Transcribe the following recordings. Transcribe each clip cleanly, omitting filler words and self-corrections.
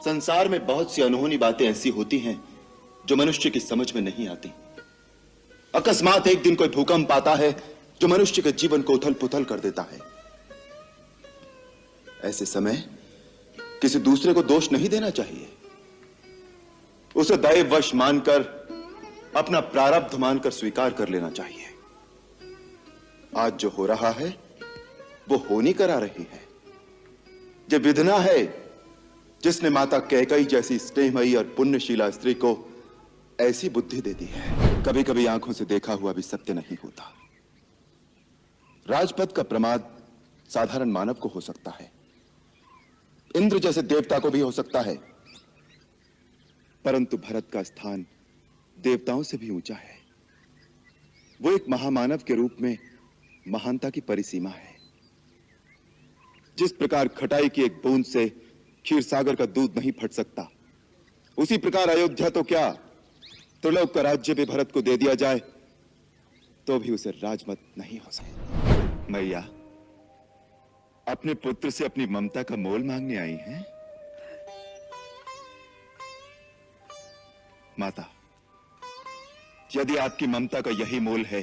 संसार में बहुत सी अनहोनी बातें ऐसी होती हैं जो मनुष्य की समझ में नहीं आती। अकस्मात एक दिन कोई भूकंप आता है जो मनुष्य के जीवन को उथल पुथल कर देता है। ऐसे समय किसी दूसरे को दोष नहीं देना चाहिए, उसे दैववश मानकर, अपना प्रारब्ध मानकर स्वीकार कर लेना चाहिए। आज जो हो रहा है वो होनी करा रही है। ये विधना है जिसने माता कैकई जैसी स्नेहमयी और पुण्यशीला स्त्री को ऐसी बुद्धि दे दी है। कभी कभी आंखों से देखा हुआ भी सत्य नहीं होता। राजपद का प्रमाद साधारण मानव को हो सकता है, इंद्र जैसे देवता को भी हो सकता है, परंतु भरत का स्थान देवताओं से भी ऊंचा है। वो एक महामानव के रूप में महानता की परिसीमा है। जिस प्रकार खटाई की एक बूंद से क्षीर सागर का दूध नहीं फट सकता, उसी प्रकार अयोध्या तो क्या, त्रिलोक का राज्य भी भरत को दे दिया जाए तो भी उसे राजमत नहीं हो सकता। मैया अपने पुत्र से अपनी ममता का मोल मांगने आई हैं? माता, यदि आपकी ममता का यही मोल है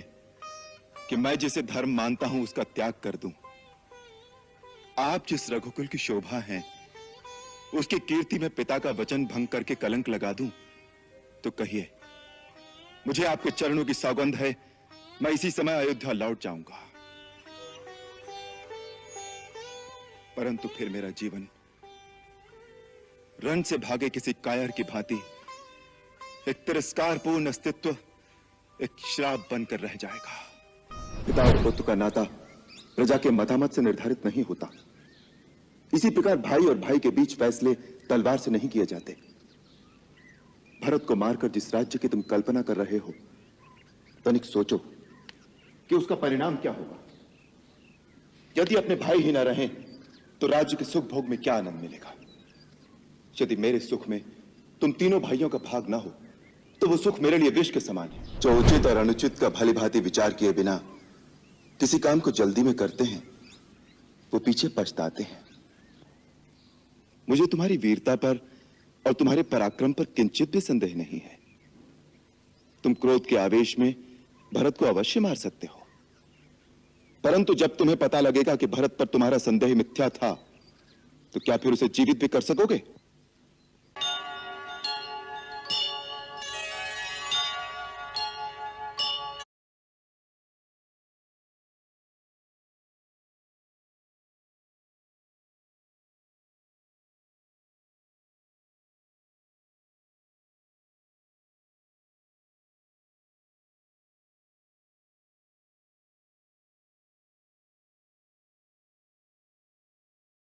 कि मैं जिसे धर्म मानता हूं उसका त्याग कर दूं, आप जिस रघुकुल की शोभा हैं उसकी कीर्ति में पिता का वचन भंग करके कलंक लगा दूं, तो कहिए, मुझे आपके चरणों की सौगंध है, मैं इसी समय अयोध्या लौट जाऊंगा। परंतु फिर मेरा जीवन रण से भागे किसी कायर की भांति एक तिरस्कारपूर्ण अस्तित्व, एक श्राप बनकर रह जाएगा। पिता और पुत्र का नाता प्रजा के मतामत से निर्धारित नहीं होता। इसी प्रकार भाई और भाई के बीच फैसले तलवार से नहीं किए जाते। भरत को मारकर जिस राज्य की तुम कल्पना कर रहे हो, तनिक सोचो कि उसका परिणाम क्या होगा। यदि अपने भाई ही ना रहें तो राज्य के सुख भोग में क्या आनंद मिलेगा। यदि मेरे सुख में तुम तीनों भाइयों का भाग ना हो तो वो सुख मेरे लिए विष के समान है। जो उचित और अनुचित का भली भांति विचार किए बिना किसी काम को जल्दी में करते हैं वो पीछे पछताते हैं। मुझे तुम्हारी वीरता पर और तुम्हारे पराक्रम पर किंचित भी संदेह नहीं है। तुम क्रोध के आवेश में भरत को अवश्य मार सकते हो, परंतु जब तुम्हें पता लगेगा कि भरत पर तुम्हारा संदेह मिथ्या था, तो क्या फिर उसे जीवित भी कर सकोगे?